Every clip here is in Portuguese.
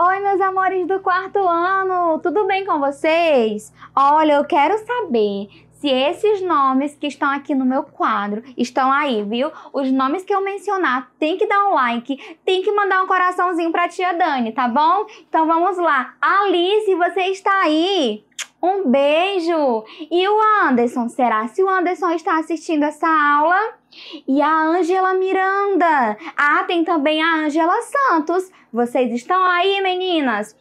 Oi, meus amores do quarto ano, tudo bem com vocês? Olha, eu quero saber se esses nomes que estão aqui no meu quadro estão aí, viu? Os nomes que eu mencionar, tem que dar um like, tem que mandar um coraçãozinho pra tia Dani, tá bom? Então vamos lá. Alice, você está aí? Um beijo! E o Anderson, será se o Anderson está assistindo essa aula? E a Ângela Miranda. Ah, tem também a Ângela Santos. Vocês estão aí, meninas?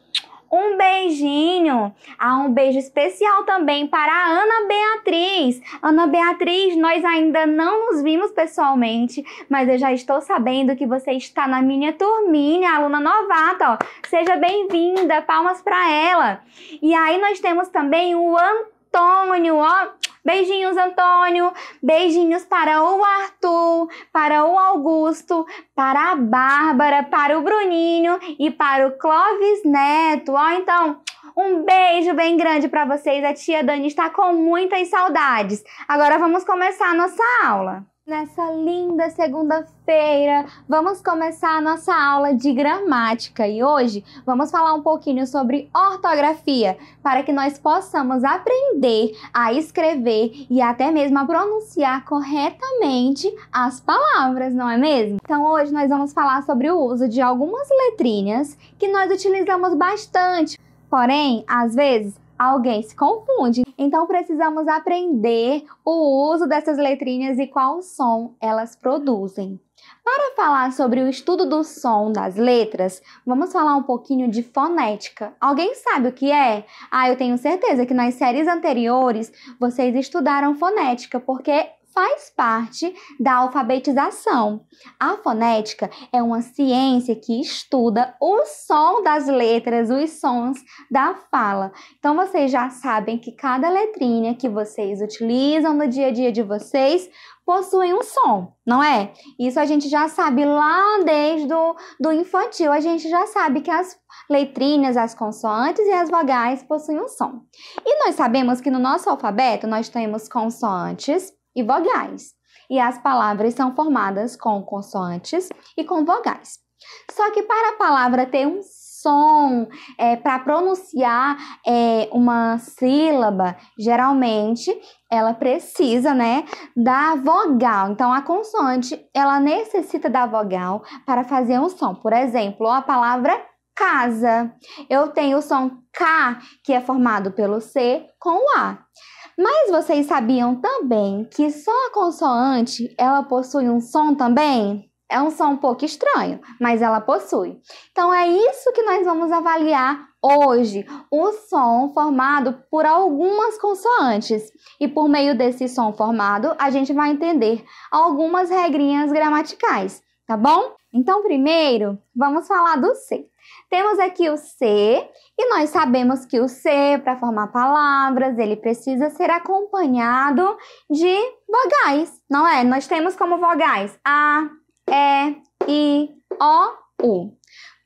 Um beijinho. Ah, um beijo especial também para a Ana Beatriz. Ana Beatriz, nós ainda não nos vimos pessoalmente, mas eu já estou sabendo que você está na minha turminha, aluna novata, ó. Seja bem-vinda, palmas para ela. E aí nós temos também o Antônio, ó. Beijinhos, Antônio. Beijinhos para o Arthur, para o Augusto, para a Bárbara, para o Bruninho e para o Clóvis Neto. Ó, então, um beijo bem grande para vocês. A tia Dani está com muitas saudades. Agora vamos começar a nossa aula. Nessa linda segunda-feira, vamos começar a nossa aula de gramática e hoje vamos falar um pouquinho sobre ortografia para que nós possamos aprender a escrever e até mesmo a pronunciar corretamente as palavras, não é mesmo? Então hoje nós vamos falar sobre o uso de algumas letrinhas que nós utilizamos bastante, porém, às vezes, alguém se confunde, então precisamos aprender o uso dessas letrinhas e qual som elas produzem. Para falar sobre o estudo do som das letras, vamos falar um pouquinho de fonética. Alguém sabe o que é? Ah, eu tenho certeza que nas séries anteriores vocês estudaram fonética, porque faz parte da alfabetização. A fonética é uma ciência que estuda o som das letras, os sons da fala. Então, vocês já sabem que cada letrinha que vocês utilizam no dia a dia de vocês possui um som, não é? Isso a gente já sabe lá desde do infantil. A gente já sabe que as letrinhas, as consoantes e as vogais possuem um som. E nós sabemos que no nosso alfabeto nós temos consoantes e vogais. E as palavras são formadas com consoantes e com vogais. Só que para a palavra ter um som, para pronunciar uma sílaba, geralmente ela precisa, né, da vogal. Então, a consoante, ela necessita da vogal para fazer um som. Por exemplo, a palavra casa. Eu tenho o som K, que é formado pelo C com o A. Mas vocês sabiam também que só a consoante, ela possui um som também? É um som um pouco estranho, mas ela possui. Então, é isso que nós vamos avaliar hoje, o som formado por algumas consoantes. E por meio desse som formado, a gente vai entender algumas regrinhas gramaticais, tá bom? Então, primeiro, vamos falar do C. Temos aqui o C e nós sabemos que o C, para formar palavras, ele precisa ser acompanhado de vogais, não é? Nós temos como vogais A, E, I, O, U.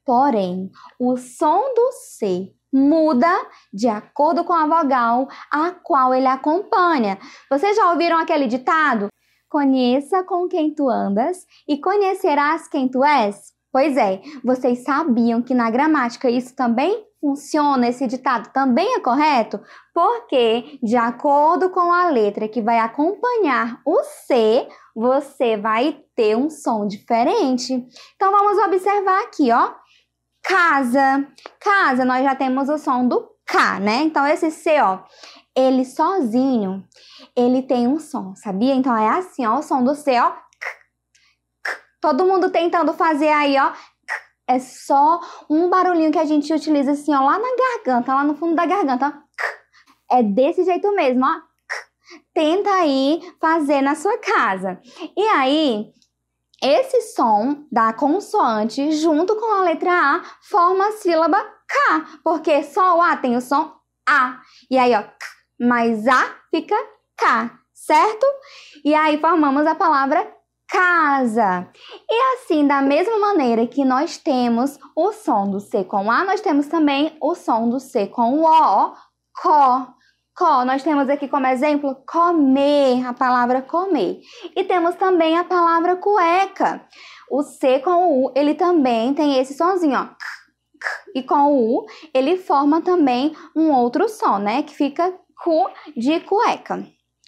Porém, o som do C muda de acordo com a vogal a qual ele acompanha. Vocês já ouviram aquele ditado? Conheça com quem tu andas e conhecerás quem tu és? Pois é, vocês sabiam que na gramática isso também funciona, esse ditado também é correto? Porque, de acordo com a letra que vai acompanhar o C, você vai ter um som diferente. Então, vamos observar aqui, ó. Casa. Casa, nós já temos o som do K, né? Então, esse C, ó, ele sozinho, ele tem um som, sabia? Então, é assim, ó, o som do C, ó. Todo mundo tentando fazer aí, ó. É só um barulhinho que a gente utiliza assim, ó, lá na garganta, lá no fundo da garganta, ó. É desse jeito mesmo, ó. Tenta aí fazer na sua casa. E aí, esse som da consoante junto com a letra A forma a sílaba K, porque só o A tem o som A. E aí, ó, mais A fica K, certo? E aí formamos a palavra casa. E assim, da mesma maneira que nós temos o som do C com A, nós temos também o som do C com o O, có. Có, nós temos aqui como exemplo comer, a palavra comer. E temos também a palavra cueca. O C com o U, ele também tem esse sonzinho, ó. e com o U, ele forma também um outro som, né? Que fica cu de cueca.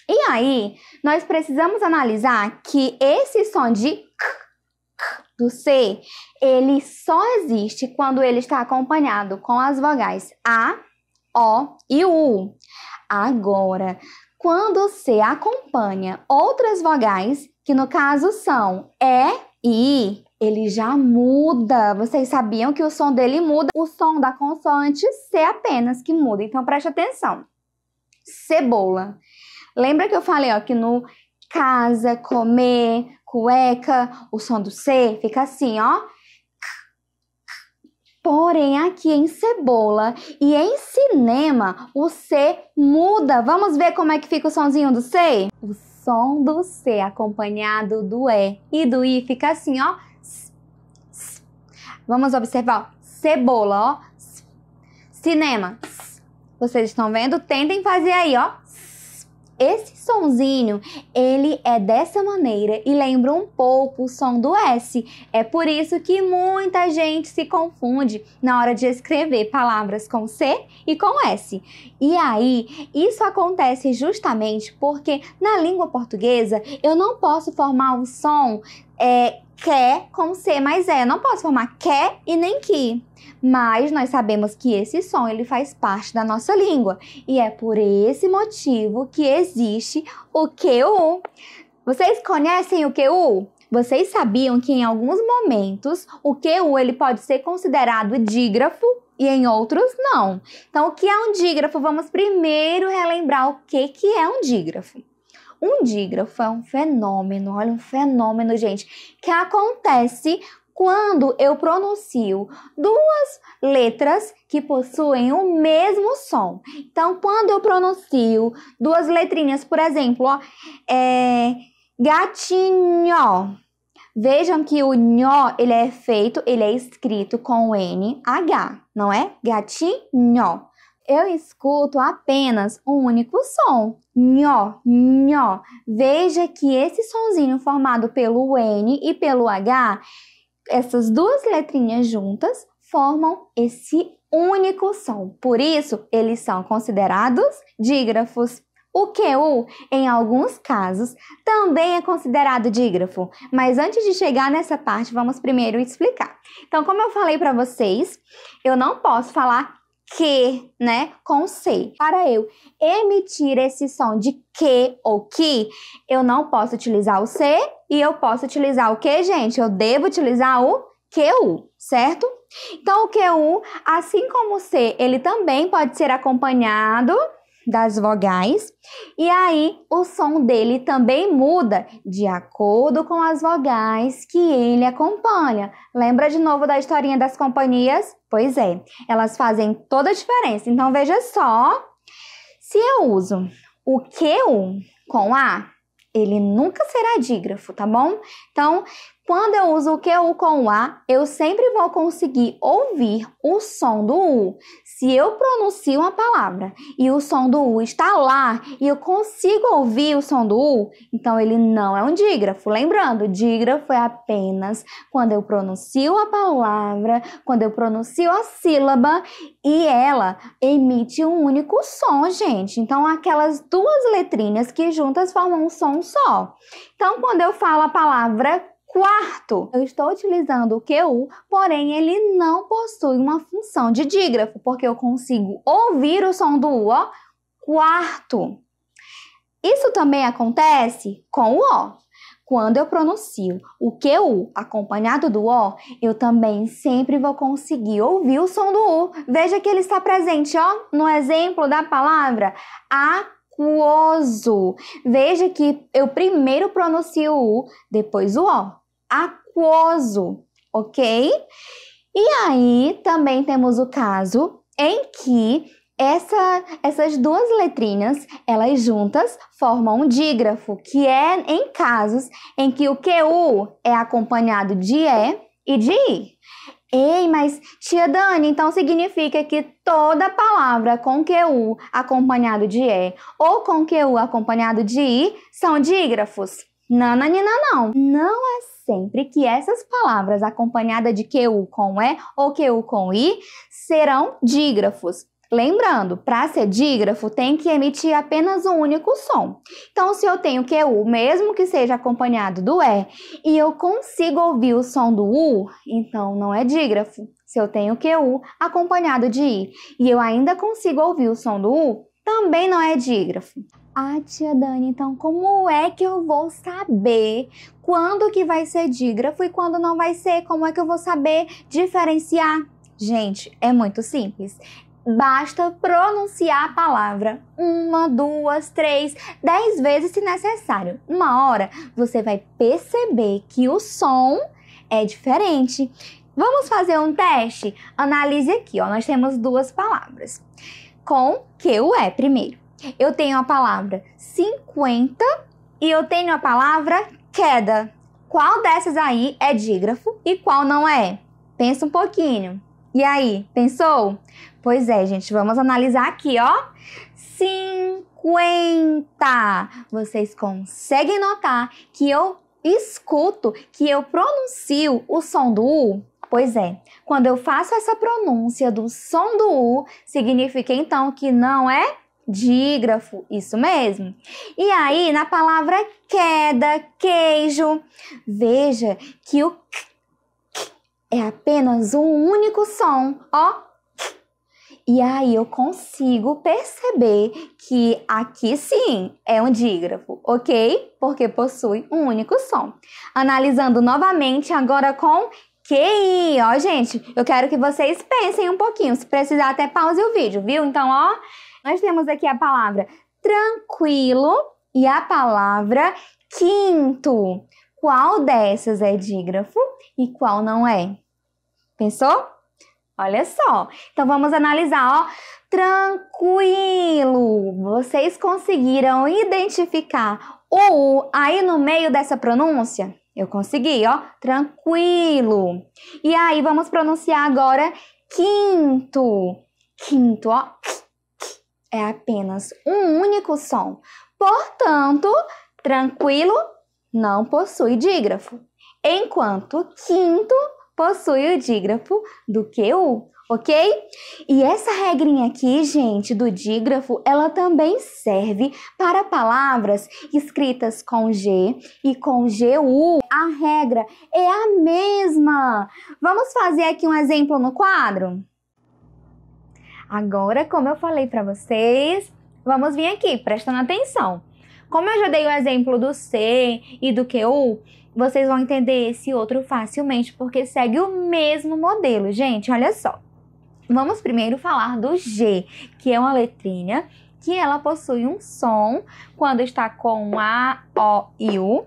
E aí, nós precisamos analisar que esse som de do C, ele só existe quando ele está acompanhado com as vogais A, O e U. Agora, quando o C acompanha outras vogais, que no caso são E e I, ele já muda. Vocês sabiam que o som dele muda? O som da consoante C apenas que muda. Então, preste atenção. Cebola. Lembra que eu falei ó, que no casa, comer, cueca, o som do C fica assim, ó. Porém, aqui em cebola e em cinema, o C muda. Vamos ver como é que fica o sonzinho do C? O som do C acompanhado do E e do I fica assim, ó. Vamos observar, ó. Cebola, ó. Cinema. Vocês estão vendo? Tentem fazer aí, ó. Esse sonzinho, ele é dessa maneira e lembra um pouco o som do S. É por isso que muita gente se confunde na hora de escrever palavras com C e com S. E aí, isso acontece justamente porque na língua portuguesa eu não posso formar o som que com C mais E. Eu não posso formar que e nem que. Mas nós sabemos que esse som ele faz parte da nossa língua. E é por esse motivo que existe o QU. Vocês conhecem o QU? Vocês sabiam que em alguns momentos o QU ele pode ser considerado dígrafo e em outros não. Então, o que é um dígrafo? Vamos primeiro relembrar o que é um dígrafo. Um dígrafo é um fenômeno, olha, um fenômeno, gente, que acontece quando eu pronuncio duas letras que possuem o mesmo som. Então, quando eu pronuncio duas letrinhas, por exemplo, ó, gatinho. Vejam que o nho, ele é escrito com NH, não é? Gatinho. Eu escuto apenas um único som, nho, nho. Veja que esse sonzinho formado pelo N e pelo H, essas duas letrinhas juntas formam esse único som. Por isso, eles são considerados dígrafos. O QU, em alguns casos, também é considerado dígrafo. Mas antes de chegar nessa parte, vamos primeiro explicar. Então, como eu falei para vocês, eu não posso falar que, né, com C. Para eu emitir esse som de que ou que, eu não posso utilizar o C e eu posso utilizar o que, gente? Eu devo utilizar o QU, certo? Então, o QU, assim como o C, ele também pode ser acompanhado das vogais, e aí o som dele também muda de acordo com as vogais que ele acompanha. Lembra de novo da historinha das companhias? Pois é, elas fazem toda a diferença. Então veja só, se eu uso o QU com A, ele nunca será dígrafo, tá bom? Então, quando eu uso o QU com o A, eu sempre vou conseguir ouvir o som do U. Se eu pronuncio uma palavra e o som do U está lá e eu consigo ouvir o som do U, então ele não é um dígrafo. Lembrando, dígrafo é apenas quando eu pronuncio a palavra, quando eu pronuncio a sílaba e ela emite um único som, gente. Então, aquelas duas letrinhas que juntas formam um som só. Então, quando eu falo a palavra quarto, eu estou utilizando o QU, porém ele não possui uma função de dígrafo, porque eu consigo ouvir o som do U, ó, quarto. Isso também acontece com o O. Quando eu pronuncio o QU acompanhado do O, eu também sempre vou conseguir ouvir o som do U. Veja que ele está presente, ó, no exemplo da palavra aquoso. Veja que eu primeiro pronuncio o U, depois o O. Aquoso, ok? E aí, também temos o caso em que essas duas letrinhas, elas juntas formam um dígrafo, que é em casos em que o QU é acompanhado de E e de I. Ei, mas tia Dani, então significa que toda palavra com QU acompanhado de E ou com QU acompanhado de I são dígrafos? Nananina não. Não é sempre que essas palavras acompanhadas de QU com E ou QU com I serão dígrafos. Lembrando, para ser dígrafo tem que emitir apenas um único som. Então, se eu tenho QU, mesmo que seja acompanhado do E, e eu consigo ouvir o som do U, então não é dígrafo. Se eu tenho QU acompanhado de I e eu ainda consigo ouvir o som do U, também não é dígrafo. Ah, tia Dani, então como é que eu vou saber quando que vai ser dígrafo e quando não vai ser? Como é que eu vou saber diferenciar? Gente, é muito simples. Basta pronunciar a palavra 1, 2, 3, 10 vezes se necessário. Uma hora você vai perceber que o som é diferente. Vamos fazer um teste? Analise aqui, ó. Nós temos duas palavras. Com QE primeiro. Eu tenho a palavra 50 e eu tenho a palavra queda. Qual dessas aí é dígrafo e qual não é? Pensa um pouquinho. E aí, pensou? Pois é, gente, vamos analisar aqui, ó. 50. Vocês conseguem notar que eu escuto, que eu pronuncio o som do U? Pois é, quando eu faço essa pronúncia do som do U, significa então que não é dígrafo, isso mesmo. E aí, na palavra queda, queijo, veja que o é apenas um único som, ó. E aí eu consigo perceber que aqui sim é um dígrafo, ok? Porque possui um único som. Analisando novamente agora com QI, ó, gente, eu quero que vocês pensem um pouquinho, se precisar até pause o vídeo, viu? Então, ó, nós temos aqui a palavra tranquilo e a palavra quinto. Qual dessas é dígrafo e qual não é? Pensou? Olha só. Então, vamos analisar, ó. Tranquilo. Vocês conseguiram identificar o U aí no meio dessa pronúncia? Eu consegui, ó. Tranquilo. E aí, vamos pronunciar agora quinto. Quinto, ó. É apenas um único som. Portanto, tranquilo não possui dígrafo, enquanto quinto possui o dígrafo do QU, ok? E essa regrinha aqui, gente, do dígrafo, ela também serve para palavras escritas com G e com GU. A regra é a mesma. Vamos fazer aqui um exemplo no quadro? Agora, como eu falei para vocês, vamos vir aqui, prestando atenção. Como eu já dei o exemplo do C e do QU, vocês vão entender esse outro facilmente, porque segue o mesmo modelo. Gente, olha só. Vamos primeiro falar do G, que é uma letrinha que ela possui um som quando está com A, O e U.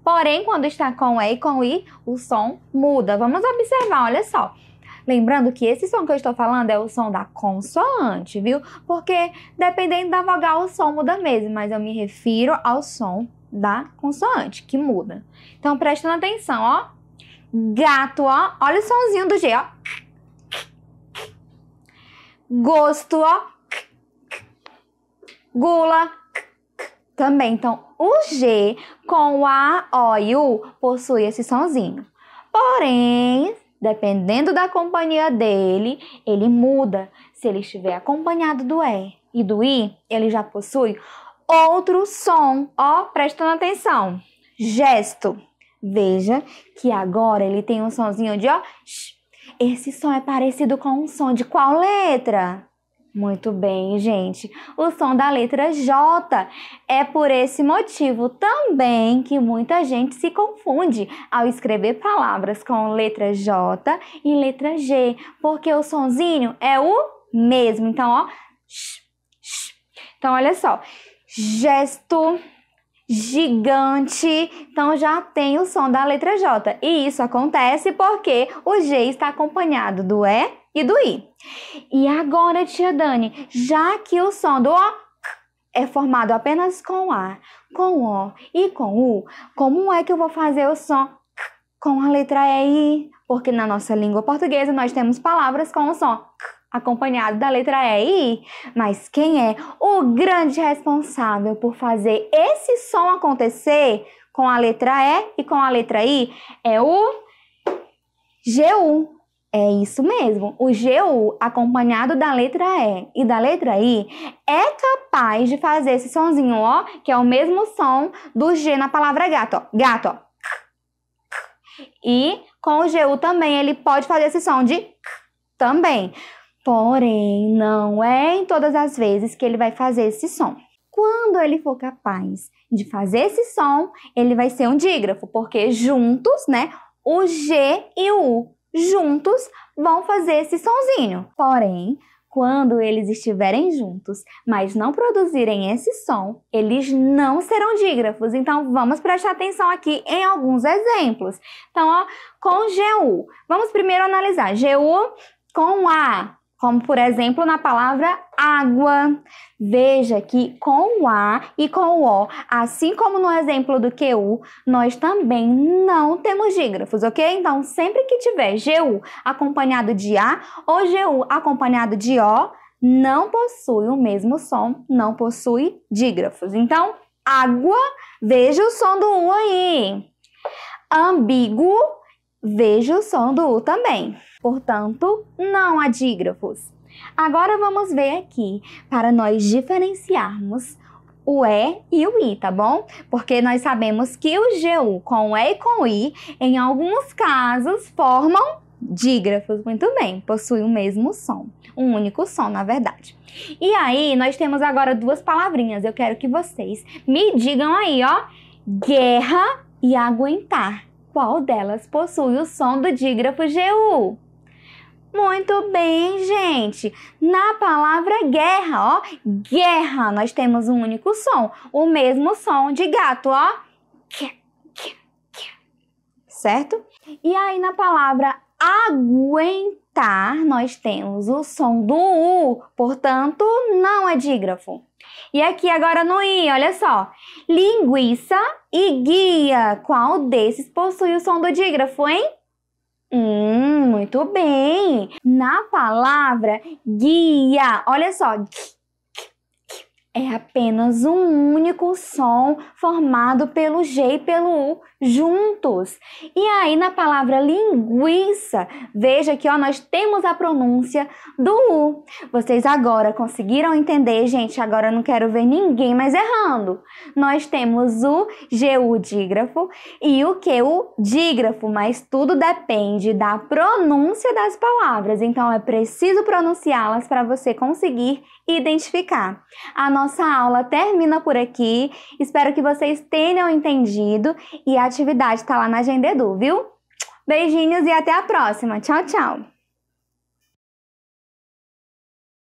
Porém, quando está com E e com I, o som muda. Vamos observar, olha só. Lembrando que esse som que eu estou falando é o som da consoante, viu? Porque dependendo da vogal o som muda mesmo, mas eu me refiro ao som da consoante, que muda. Então, prestando atenção, ó. Gato, ó. Olha o sonzinho do G, ó. Gosto, ó. Gula. Também. Então, o G com o A, O e U possui esse sonzinho. Porém, dependendo da companhia dele, ele muda. Se ele estiver acompanhado do E e do I, ele já possui outro som. Ó, prestando atenção. Gesto. Veja que agora ele tem um sonzinho de ó. Esse som é parecido com um som de qual letra? Muito bem, gente. O som da letra J. É por esse motivo também que muita gente se confunde ao escrever palavras com letra J e letra G, porque o sonzinho é o mesmo. Então, ó. Então, olha só. Gesto, gigante. Então, já tem o som da letra J. E isso acontece porque o G está acompanhado do E e do I. E agora, tia Dani, já que o som do O é formado apenas com A, com O e com U, como é que eu vou fazer o som com a letra E e I? Porque na nossa língua portuguesa nós temos palavras com o som acompanhado da letra E e I. Mas quem é o grande responsável por fazer esse som acontecer? com a letra E e com a letra I? É o GU. É isso mesmo. O GU, acompanhado da letra E e da letra I, é capaz de fazer esse sonzinho, ó, que é o mesmo som do G na palavra gato, ó. Gato, ó. E com o GU também ele pode fazer esse som de também. Porém, não é em todas as vezes que ele vai fazer esse som. Quando ele for capaz de fazer esse som, ele vai ser um dígrafo, porque juntos, né, o G e o U juntos vão fazer esse sonzinho. Porém, quando eles estiverem juntos, mas não produzirem esse som, eles não serão dígrafos. Então, vamos prestar atenção aqui em alguns exemplos. Então, ó, com GU, vamos primeiro analisar GU com A, como por exemplo na palavra água. Veja que com o A e com o O, assim como no exemplo do QU, nós também não temos dígrafos, ok? Então, sempre que tiver GU acompanhado de A ou GU acompanhado de O, não possui o mesmo som, não possui dígrafos. Então, água, veja o som do U aí. Ambíguo, veja o som do U também. Portanto, não há dígrafos. Agora vamos ver aqui para nós diferenciarmos o E e o I, tá bom? Porque nós sabemos que o GU com o E e com o I, em alguns casos, formam dígrafos. Muito bem, possuem o mesmo som, um único som, na verdade. E aí, nós temos agora duas palavrinhas. Eu quero que vocês me digam aí, ó, guerra e aguentar. Qual delas possui o som do dígrafo GU? Muito bem, gente. Na palavra guerra, ó, guerra, nós temos um único som, o mesmo som de gato, ó. Certo? E aí na palavra aguentar, nós temos o som do U, portanto, não é dígrafo. E aqui agora no I, olha só. Linguiça e guia. Qual desses possui o som do dígrafo, hein? Muito bem. Na palavra guia, olha só. É apenas um único som formado pelo G e pelo U juntos. E aí na palavra linguiça, veja que ó, nós temos a pronúncia do U. Vocês agora conseguiram entender, gente? Agora eu não quero ver ninguém mais errando. Nós temos o GU dígrafo e o QU dígrafo, mas tudo depende da pronúncia das palavras. Então é preciso pronunciá-las para você conseguir identificar. A nossa aula termina por aqui. Espero que vocês tenham entendido e a atividade está lá na Agenda Edu, viu? Beijinhos e até a próxima. Tchau, tchau!